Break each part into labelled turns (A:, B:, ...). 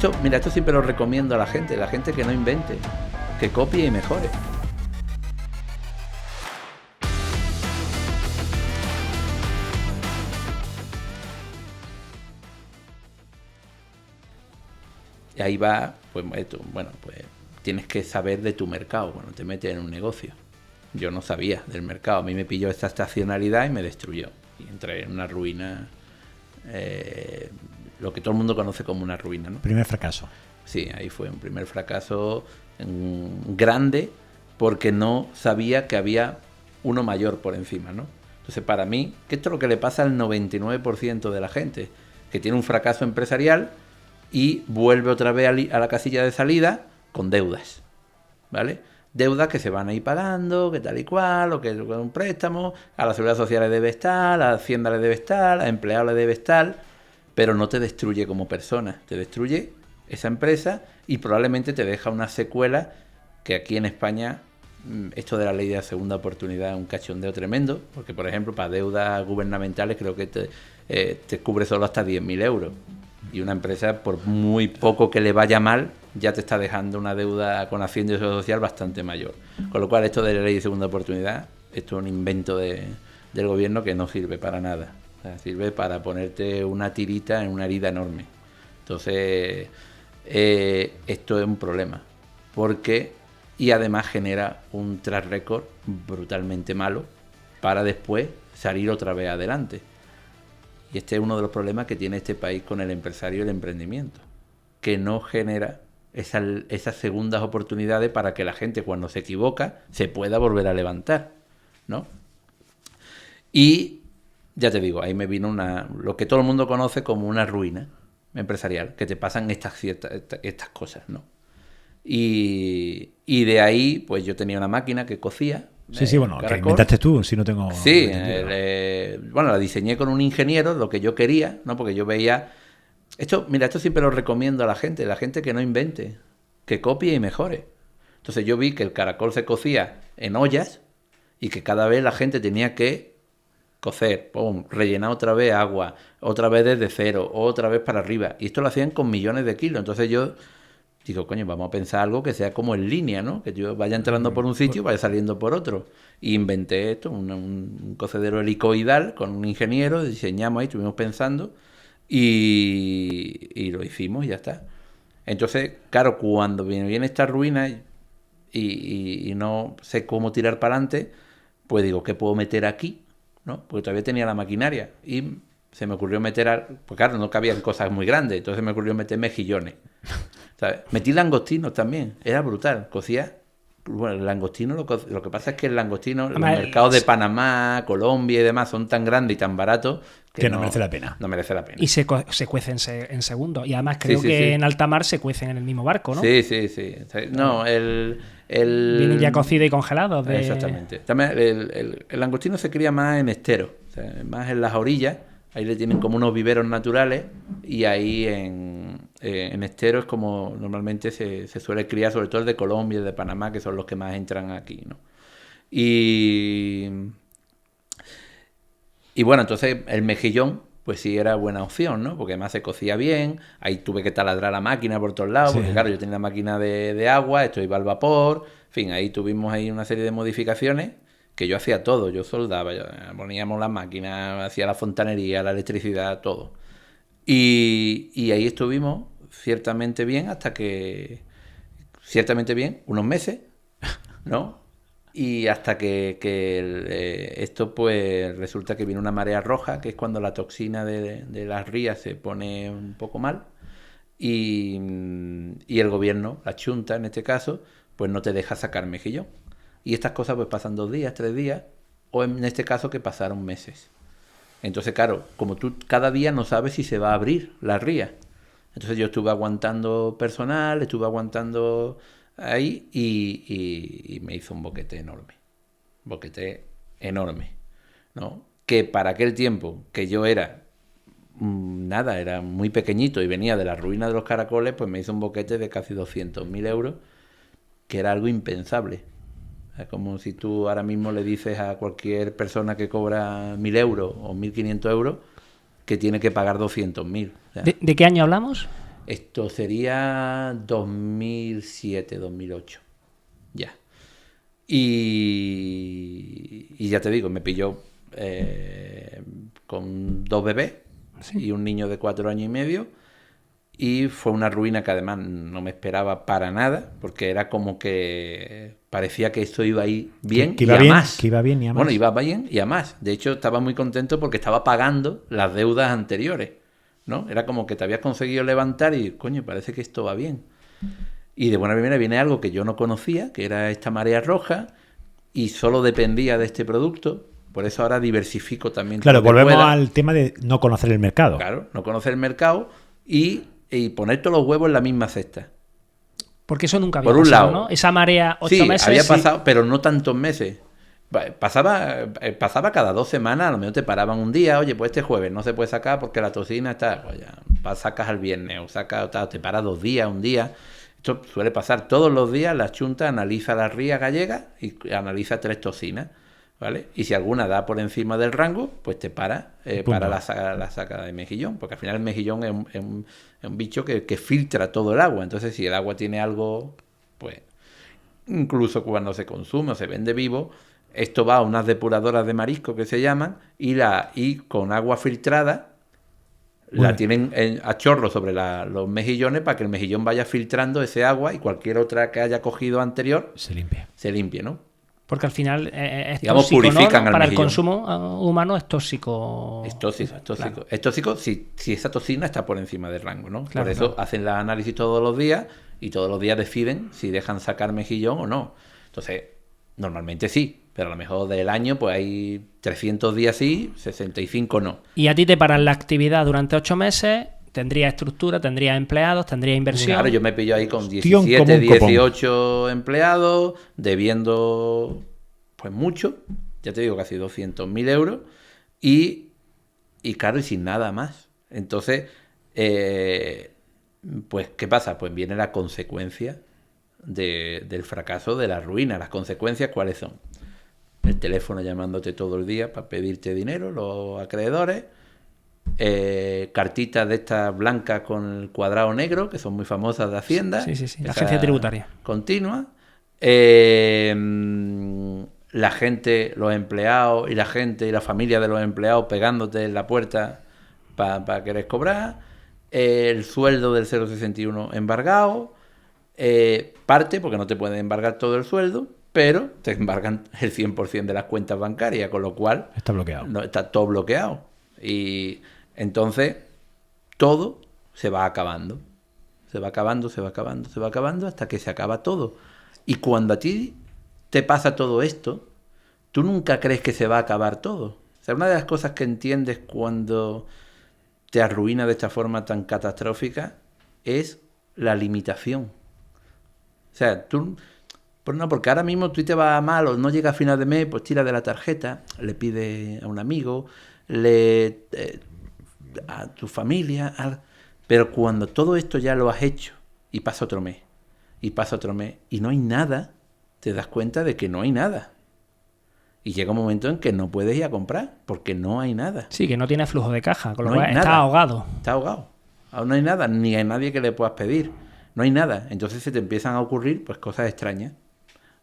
A: Esto siempre lo recomiendo a la gente que no invente, que copie y mejore. Y ahí va, pues tienes que saber de tu mercado cuando te metes en un negocio. Yo no sabía del mercado, a mí me pilló esta estacionalidad y me destruyó. Y entré en una ruina, lo que todo el mundo conoce como una ruina, ¿no?
B: Primer fracaso.
A: Sí, ahí fue un primer fracaso grande porque no sabía que había uno mayor por encima, ¿no? Entonces, para mí, que esto es lo que le pasa al 99% de la gente, que tiene un fracaso empresarial y vuelve otra vez a la casilla de salida con deudas, ¿vale? Deudas que se van a ir pagando, que tal y cual, o que es un préstamo, a la Seguridad Social le debe estar, a la Hacienda le debe estar, a empleado le debe estar, pero no te destruye como persona, te destruye esa empresa y probablemente te deja una secuela que aquí en España, esto de la ley de la segunda oportunidad es un cachondeo tremendo, porque por ejemplo para deudas gubernamentales creo que te cubre solo hasta 10.000 euros. Y una empresa, por muy poco que le vaya mal, ya te está dejando una deuda con Hacienda y Seguridad Social bastante mayor. Con lo cual, esto de la ley de segunda oportunidad, esto es un invento del gobierno que no sirve para nada. O sea, sirve para ponerte una tirita en una herida enorme. Entonces, esto es un problema. Y además genera un track record brutalmente malo para después salir otra vez adelante. Y este es uno de los problemas que tiene este país con el empresario y el emprendimiento, que no genera esas segundas oportunidades para que la gente cuando se equivoca se pueda volver a levantar, ¿no? Y ya te digo, ahí me vino lo que todo el mundo conoce como una ruina empresarial, que te pasan estas cosas, ¿no? Y de ahí, pues yo tenía una máquina que cocía.
B: Sí, bueno, Caracol. Que inventaste tú, si no tengo...
A: Sí, la diseñé con un ingeniero, lo que yo quería, ¿no? Porque yo veía... Esto siempre lo recomiendo a la gente que no invente, que copie y mejore. Entonces yo vi que el caracol se cocía en ollas y que cada vez la gente tenía que cocer, rellenar otra vez agua, otra vez desde cero, otra vez para arriba. Y esto lo hacían con millones de kilos. Entonces yo... digo, coño, vamos a pensar algo que sea como en línea, ¿no? Que yo vaya entrando por un sitio y vaya saliendo por otro. Y inventé esto, un cocedero helicoidal con un ingeniero, diseñamos ahí, estuvimos pensando y lo hicimos y ya está. Entonces, claro, cuando viene esta ruina y no sé cómo tirar para adelante, pues digo, ¿qué puedo meter aquí? ¿No? Porque todavía tenía la maquinaria y se me ocurrió meter, pues claro, no cabían cosas muy grandes, entonces me ocurrió meter mejillones. ¿Sabes? Metí langostinos también, era brutal, cocía. Bueno, el langostino, lo que pasa es que el langostino, los mercados de Panamá, Colombia y demás son tan grandes y tan baratos
B: que no merece la pena.
A: No merece la pena.
C: Y se cuecen en segundos. Y además creo que en alta mar se cuecen en el mismo barco, ¿no?
A: Sí. No,
C: vienen ya cocidos y congelados.
A: Exactamente. También el langostino se cría más en esteros, o sea, más en las orillas. Ahí le tienen como unos viveros naturales y ahí en esteros es como normalmente se suele criar, sobre todo el de Colombia y el de Panamá, que son los que más entran aquí, ¿no? Y bueno, entonces el mejillón pues sí era buena opción, ¿no? Porque además se cocía bien, ahí tuve que taladrar la máquina por todos lados, porque claro, yo tenía la máquina de agua, esto iba al vapor, en fin, ahí tuvimos ahí una serie de modificaciones que yo hacía todo, yo soldaba, poníamos la máquina, hacía la fontanería, la electricidad, todo. Y ahí estuvimos ciertamente bien unos meses, ¿no? Y hasta que esto pues resulta que viene una marea roja, que es cuando la toxina de las rías se pone un poco mal y el gobierno, la Xunta en este caso, pues no te deja sacar mejillón. Y estas cosas pues pasan 2 días, 3 días, o en este caso que pasaron meses. Entonces, claro, como tú cada día no sabes si se va a abrir la ría. Entonces yo estuve aguantando personal, estuve aguantando ahí y me hizo un boquete enorme, ¿no? Que para aquel tiempo que yo era era muy pequeñito y venía de la ruina de los caracoles, pues me hizo un boquete de casi 200.000 euros, que era algo impensable. Es como si tú ahora mismo le dices a cualquier persona que cobra 1.000 euros o 1.500 euros que tiene que pagar 200.000. O sea,
C: ¿De qué año hablamos?
A: Esto sería 2007, 2008. Ya. Y ya te digo, me pilló con 2 bebés y un niño de 4 años y medio. Y fue una ruina que además no me esperaba para nada, porque era como que parecía que esto iba a ir bien,
B: que iba
A: y a
B: bien,
A: más.
B: que iba bien y a más.
A: Bueno, iba bien y a más. De hecho, estaba muy contento porque estaba pagando las deudas anteriores, ¿no? Era como que te habías conseguido levantar y, coño, parece que esto va bien. Y de buena primera viene algo que yo no conocía, que era esta marea roja, y solo dependía de este producto. Por eso ahora diversifico también.
B: Claro, volvemos al tema de no conocer el mercado.
A: Claro, no conocer el mercado y poner todos los huevos en la misma cesta.
C: Porque eso nunca había
A: Por un
C: pasado,
A: lado,
C: ¿no? Esa marea, 8 meses.
A: Había pasado, pero no tantos meses. Pasaba cada 2 semanas, a lo mejor te paraban un día, oye, pues este jueves no se puede sacar porque la toxina está, pues ya, sacas al viernes, o te paras 2 días, un día. Esto suele pasar todos los días, la Chunta analiza la ría gallega y analiza 3 toxinas, ¿vale? Y si alguna da por encima del rango, pues te para la saca de mejillón, porque al final el mejillón es un bicho que filtra todo el agua. Entonces, si el agua tiene algo, pues incluso cuando se consume o se vende vivo, esto va a unas depuradoras de marisco que se llaman y con agua filtrada la tienen a chorro sobre los mejillones para que el mejillón vaya filtrando ese agua y cualquier otra que haya cogido anterior se limpie, ¿no?
C: Porque al final es
A: digamos,
C: tóxico,
A: purifican
C: ¿no? Para
A: mejillón.
C: El consumo humano es tóxico.
A: Es tóxico.
C: Claro.
A: Es tóxico si esa toxina está por encima del rango, ¿no?
C: Claro,
A: por eso hacen el análisis todos los días y todos los días deciden si dejan sacar mejillón o no. Entonces, normalmente sí, pero a lo mejor del año pues hay 300 días sí, 65 no.
C: Y a ti te paran la actividad durante 8 meses, tendría estructura, tendría empleados, tendría inversión.
A: Claro, yo me pillo ahí con 17, 18 empleados, debiendo pues mucho, ya te digo, casi 200.000 euros, y claro, y sin nada más. Entonces, pues, ¿qué pasa? Pues viene la consecuencia del fracaso, de la ruina. Las consecuencias, ¿cuáles son? El teléfono llamándote todo el día para pedirte dinero, los acreedores, cartitas de estas blancas con el cuadrado negro, que son muy famosas de Hacienda.
C: Sí. La agencia tributaria.
A: Continua. La gente, los empleados y la gente y la familia de los empleados pegándote en la puerta para querer cobrar. El sueldo del 0,61 embargado. Parte, porque no te pueden embargar todo el sueldo, pero te embargan el 100% de las cuentas bancarias, con lo cual
B: está bloqueado.
A: No, está todo bloqueado. Y entonces todo se va acabando. Se va acabando hasta que se acaba todo. Y cuando a ti te pasa todo esto, tú nunca crees que se va a acabar todo. O sea, una de las cosas que entiendes cuando te arruina de esta forma tan catastrófica es la limitación. O sea, tú... Pues no, porque ahora mismo tú te vas mal o no llega a final de mes, pues tira de la tarjeta, le pide a un amigo, a tu familia, pero cuando todo esto ya lo has hecho y pasa otro mes, y no hay nada, te das cuenta de que no hay nada. Y llega un momento en que no puedes ir a comprar, porque no hay nada.
C: Sí, que no tiene flujo de caja, con lo
A: No
C: cual
A: hay
C: está
A: nada.
C: ahogado.
A: Está ahogado. Aún no hay nada, ni hay nadie que le puedas pedir. No hay nada. Entonces se te empiezan a ocurrir pues cosas extrañas.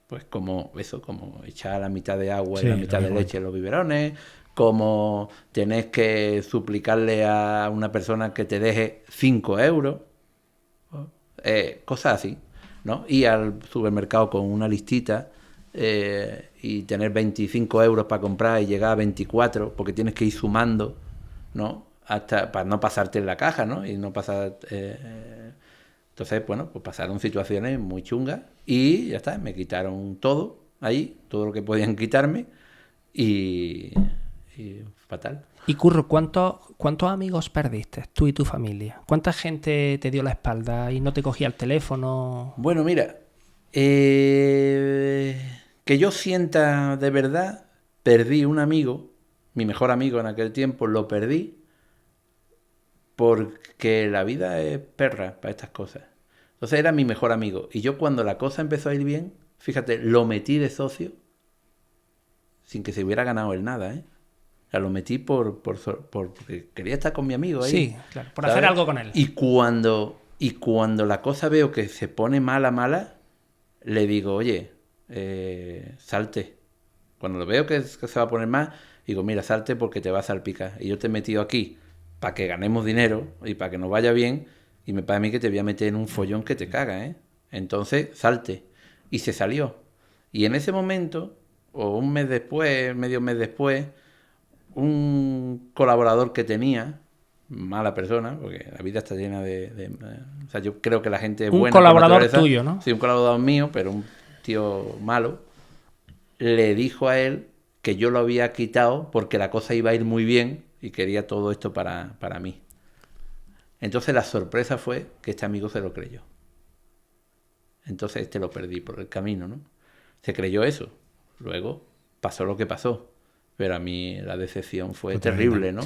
A: Pues como eso, como echar la mitad de agua y la mitad de leche en los biberones, como tenés que suplicarle a una persona que te deje 5 euros, cosas así, ¿no? Ir al supermercado con una listita y tener 25 euros para comprar y llegar a 24, porque tienes que ir sumando, ¿no? Hasta para no pasarte en la caja, ¿no? Y no pasar... Entonces, bueno, pues pasaron situaciones muy chungas y ya está, me quitaron todo ahí, todo lo que podían quitarme y fatal.
C: Y Curro, ¿cuántos amigos perdiste, tú y tu familia? ¿Cuánta gente te dio la espalda y no te cogía el teléfono?
A: Bueno, mira, que yo sienta de verdad, perdí un amigo, mi mejor amigo en aquel tiempo, lo perdí porque la vida es perra para estas cosas. Entonces era mi mejor amigo. Y yo cuando la cosa empezó a ir bien, fíjate, lo metí de socio sin que se hubiera ganado él nada, ¿eh? O sea, lo metí porque quería estar con mi amigo ahí.
C: Sí, claro, por
A: ¿sabes?
C: hacer algo con él.
A: Y cuando Y cuando la cosa veo que se pone mala, le digo, oye, salte. Cuando lo veo que se va a poner mal, digo, mira, salte porque te vas a salpicar. Y yo te he metido aquí para que ganemos dinero y para que nos vaya bien, y me parece a mí que te voy a meter en un follón que te caga, ¿eh? Entonces, salte. Y se salió. Y en ese momento, o un mes después, medio mes después, un colaborador que tenía, mala persona, porque la vida está llena o sea, yo creo que la gente es buena.
C: Un colaborador tuyo, ¿no?
A: Sí, un colaborador mío, pero un tío malo, le dijo a él que yo lo había quitado porque la cosa iba a ir muy bien y quería todo esto para mí. Entonces la sorpresa fue que este amigo se lo creyó. Entonces lo perdí por el camino, ¿no? Se creyó eso. Luego pasó lo que pasó. Pero a mí la decepción fue terrible, ¿no?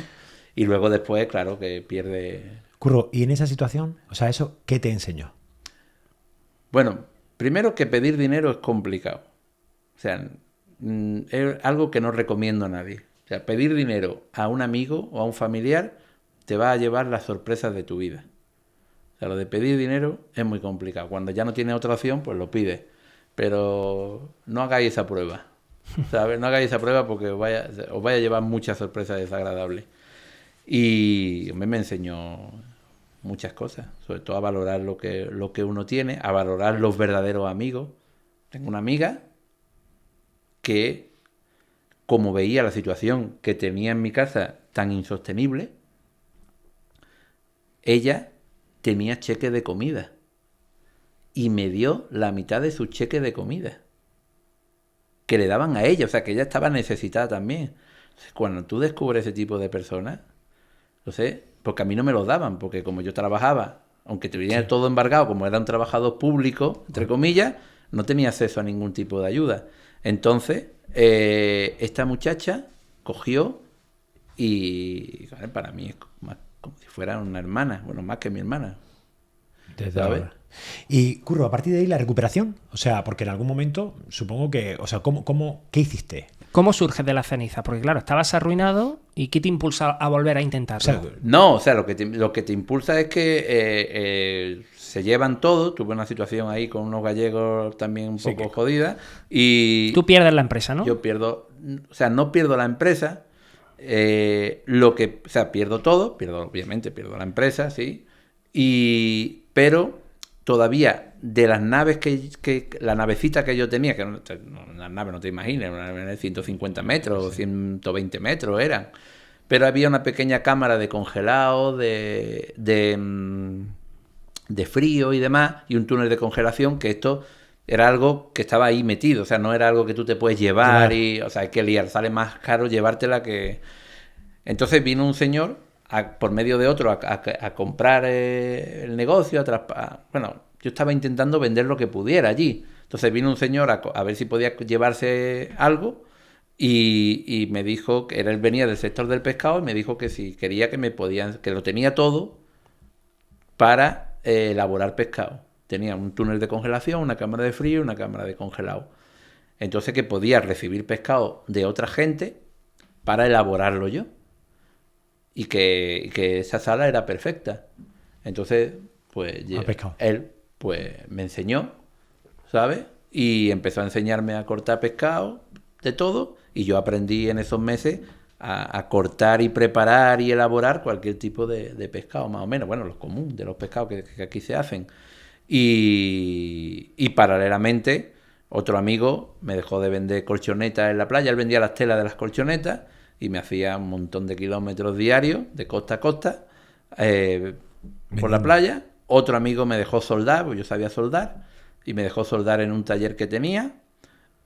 A: Y luego después, claro, que pierde...
B: Curro, ¿y en esa situación, o sea, eso qué te enseñó?
A: Bueno, primero que pedir dinero es complicado. O sea, es algo que no recomiendo a nadie. O sea, pedir dinero a un amigo o a un familiar te va a llevar las sorpresas de tu vida. O sea, lo de pedir dinero es muy complicado. Cuando ya no tienes otra opción, pues lo pides. Pero no hagáis esa prueba. ¿Sabes? No hagáis esa prueba porque os vaya a llevar muchas sorpresas desagradables. Y me enseñó muchas cosas, sobre todo a valorar lo que uno tiene, a valorar los verdaderos amigos. Tengo una amiga que, como veía la situación que tenía en mi casa tan insostenible, ella tenía cheque de comida y me dio la mitad de su cheque de comida que le daban a ella, o sea que ella estaba necesitada también. Entonces, cuando tú descubres ese tipo de personas, no sé, porque a mí no me los daban, porque como yo trabajaba, aunque te viniera todo embargado, como era un trabajador público, entre comillas, no tenía acceso a ningún tipo de ayuda. Entonces, esta muchacha cogió y para mí es como si fuera una hermana, bueno, más que mi hermana.
B: Desde ahora. Y, Curro, a partir de ahí la recuperación, o sea, porque en algún momento supongo que, o sea, ¿qué hiciste?
C: ¿Cómo surges de la ceniza? Porque claro, estabas arruinado y ¿qué te impulsa a volver a intentarlo?
A: O sea, lo que te impulsa es que se llevan todo. Tuve una situación ahí con unos gallegos también un poco jodida y...
C: Tú pierdes la empresa, ¿no?
A: Yo pierdo, o sea, no pierdo la empresa, o sea, pierdo todo, obviamente pierdo la empresa, sí, pero todavía de las naves la navecita que yo tenía, que una nave no te imaginas, una nave de 150 metros, 120 metros eran, pero había una pequeña cámara de congelado, de frío y demás, y un túnel de congelación, que esto era algo que estaba ahí metido, o sea, no era algo que tú te puedes llevar, o sea, hay que liar, sale más caro llevártela que... Entonces vino un señor por medio de otro a comprar el negocio, bueno, yo estaba intentando vender lo que pudiera allí. Entonces vino un señor a ver si podía llevarse algo y me dijo que él venía del sector del pescado y me dijo que si quería que lo tenía todo para elaborar pescado. Tenía un túnel de congelación, una cámara de frío y una cámara de congelado. Entonces que podía recibir pescado de otra gente para elaborarlo yo. Y que esa sala era perfecta. Entonces, pues él pues me enseñó, ¿sabes? Y empezó a enseñarme a cortar pescado, de todo, y yo aprendí en esos meses a cortar y preparar y elaborar cualquier tipo de pescado, más o menos, bueno, los comunes de los pescados que aquí se hacen. Y paralelamente, otro amigo me dejó de vender colchonetas en la playa, él vendía las telas de las colchonetas, y me hacía un montón de kilómetros diarios, de costa a costa, por la playa. Otro amigo me dejó soldar, porque yo sabía soldar, y me dejó soldar en un taller que tenía,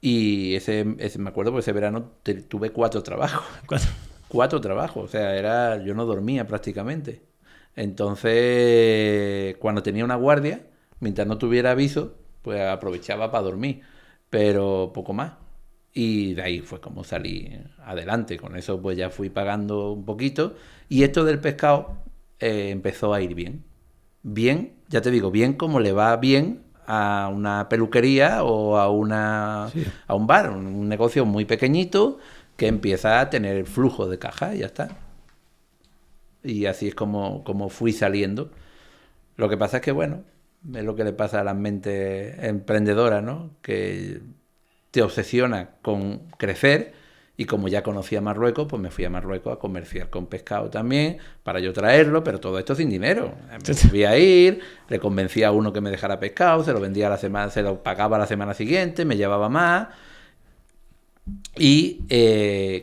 A: y ese me acuerdo porque ese verano tuve 4 trabajos. 4 trabajos, o sea, yo no dormía prácticamente. Entonces, cuando tenía una guardia, mientras no tuviera aviso, pues aprovechaba para dormir, pero poco más. Y de ahí fue como salí adelante. Con eso pues ya fui pagando un poquito. Y esto del pescado empezó a ir bien. Bien, ya te digo, bien como le va bien a una peluquería o a un bar, un negocio muy pequeñito que empieza a tener flujo de caja y ya está. Y así es como fui saliendo. Lo que pasa es que, bueno, es lo que le pasa a las mentes emprendedoras, ¿no? Que te obsesiona con crecer y como ya conocía Marruecos, pues me fui a Marruecos a comerciar con pescado también para yo traerlo, pero todo esto sin dinero. Me volví a ir, le convencí a uno que me dejara pescado, se lo vendía a la semana, se lo pagaba la semana siguiente, me llevaba más y,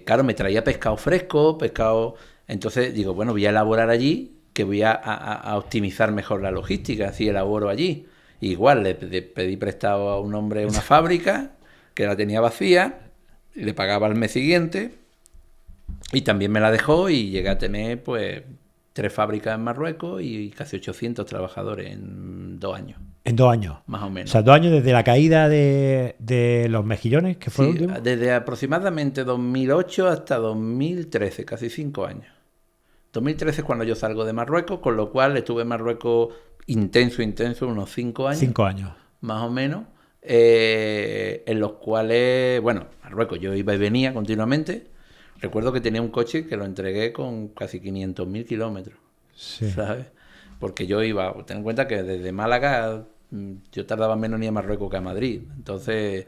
A: claro, me traía pescado fresco, pescado... Entonces digo, bueno, voy a elaborar allí, que voy a optimizar mejor la logística, así elaboro allí. Igual le pedí prestado a un hombre una fábrica que la tenía vacía, y le pagaba al mes siguiente y también me la dejó y llegué a tener pues 3 fábricas en Marruecos y casi 800 trabajadores en 2 años.
B: En 2 años.
A: Más o menos.
B: O sea, 2 años desde la caída de los mejillones, que fue el último.
A: Desde aproximadamente 2008 hasta 2013, casi 5 años. 2013 es cuando yo salgo de Marruecos, con lo cual estuve en Marruecos intenso, unos 5 años.
B: 5 años.
A: Más o menos. En los cuales, bueno, Marruecos, yo iba y venía continuamente. Recuerdo que tenía un coche que lo entregué con casi 500.000 kilómetros,
B: Sí.
A: ¿sabes? Porque yo iba, ten en cuenta que desde Málaga yo tardaba menos ni a Marruecos que a Madrid. Entonces...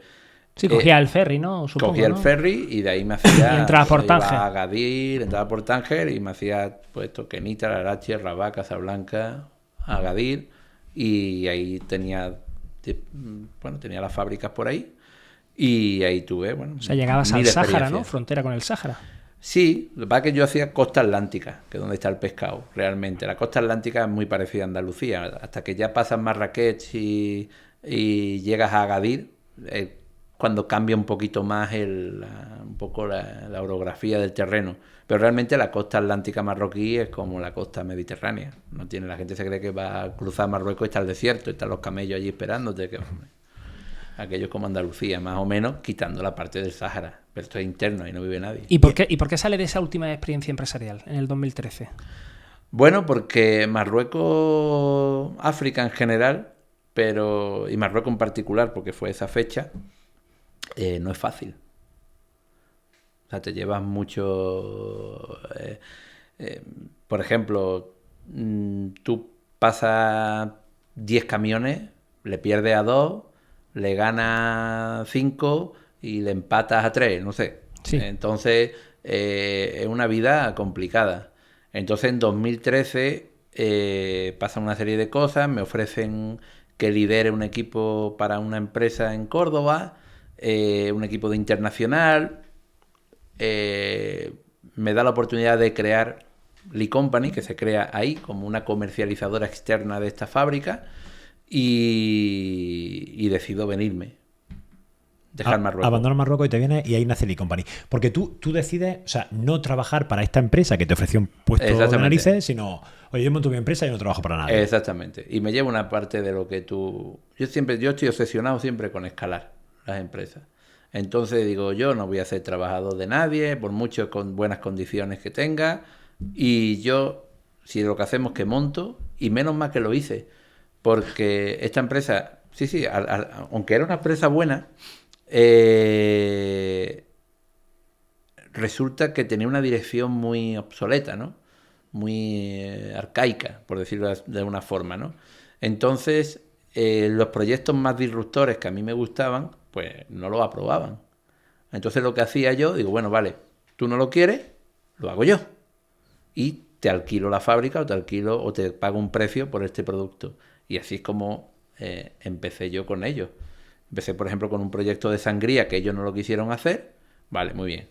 C: Sí, cogía el ferry, ¿no? Supongo,
A: cogía el
C: ¿no?
A: ferry y de ahí me hacía...
C: Y entraba por Tánger.
A: Iba a Agadir, entraba por Tánger y me hacía pues Toquenita, Larache, Rabat, Casablanca, Agadir, y ahí tenía las fábricas por ahí y ahí tuve, bueno...
C: O sea, llegabas al
A: mil
C: Sáhara, ¿no?
A: experiencias.
C: Frontera con el Sáhara.
A: Sí, lo que pasa es que yo hacía costa atlántica, que es donde está el pescado, realmente. La costa atlántica es muy parecida a Andalucía. Hasta que ya pasas Marrakech y llegas a Agadir, cuando cambia un poquito más la orografía del terreno. Pero realmente la costa atlántica marroquí es como la costa mediterránea. No tiene, la gente se cree que va a cruzar Marruecos y está el desierto, están los camellos allí esperándote. Aquello es como Andalucía, más o menos, quitando la parte del Sáhara. Pero esto es interno, ahí no vive nadie.
C: ¿Y por qué sale de esa última experiencia empresarial, en el 2013?
A: Bueno, porque Marruecos, África en general, y Marruecos en particular, porque fue esa fecha, no es fácil. O sea, te llevas mucho... por ejemplo, tú pasas 10 camiones, le pierdes a 2, le ganas 5 y le empatas a 3, no sé.
C: Sí.
A: Entonces, es una vida complicada. Entonces, en 2013 pasan una serie de cosas, me ofrecen que lidere un equipo para una empresa en Córdoba, un equipo de internacional, me da la oportunidad de crear Lee Company, que se crea ahí como una comercializadora externa de esta fábrica, y decido venirme, dejar Marruecos.
B: Abandonas Marruecos y te vienes y ahí nace Lee Company. Porque tú decides, o sea, no trabajar para esta empresa que te ofreció un puesto de narices, sino, oye, yo monto mi empresa y no trabajo para nadie.
A: Exactamente. Y me llevo una parte de lo que tú... Yo estoy obsesionado siempre con escalar las empresas. Entonces digo, yo no voy a ser trabajador de nadie, por mucho con buenas condiciones que tenga, y yo, si lo que hacemos es que monto, y menos mal que lo hice, porque esta empresa, sí, aunque era una empresa buena, resulta que tenía una dirección muy obsoleta, ¿no? Muy arcaica, por decirlo de una forma, ¿no? Entonces, los proyectos más disruptores que a mí me gustaban, pues no lo aprobaban. Entonces lo que hacía yo, digo, bueno, vale, tú no lo quieres, lo hago yo. Y te alquilo la fábrica o te pago un precio por este producto. Y así es como empecé yo con ellos. Empecé, por ejemplo, con un proyecto de sangría que ellos no lo quisieron hacer. Vale, muy bien.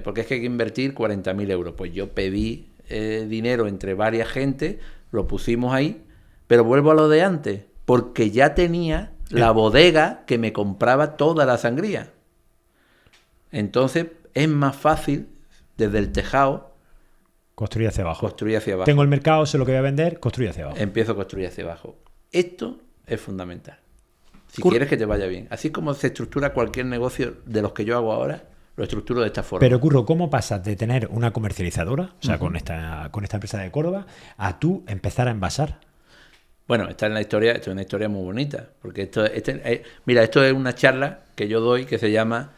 A: Porque es que hay que invertir 40.000 euros. Pues yo pedí dinero entre varias gente, lo pusimos ahí, pero vuelvo a lo de antes, porque ya tenía la bodega que me compraba toda la sangría. Entonces es más fácil desde el tejado
B: construir hacia abajo.
A: Tengo
B: el mercado, sé lo que voy a vender, construir hacia abajo.
A: Empiezo a construir hacia abajo. Esto es fundamental. Si quieres que te vaya bien. Así como se estructura cualquier negocio de los que yo hago ahora, lo estructuro de esta forma.
B: Pero, Curro, ¿cómo pasas de tener una comercializadora, o sea, con esta empresa de Córdoba, a tú empezar a envasar?
A: Bueno, esta es una historia muy bonita, porque esto es una charla que yo doy que se llama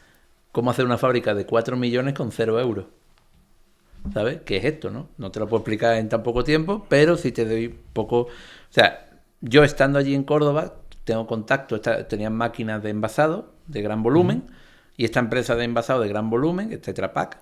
A: ¿Cómo hacer una fábrica de 4 millones con 0 euros? ¿Sabes? ¿Qué es esto, no? No te lo puedo explicar en tan poco tiempo, pero sí te doy poco... O sea, yo estando allí en Córdoba, tengo contacto, tenían máquinas de envasado de gran volumen, y esta empresa de envasado de gran volumen, Tetra Pak,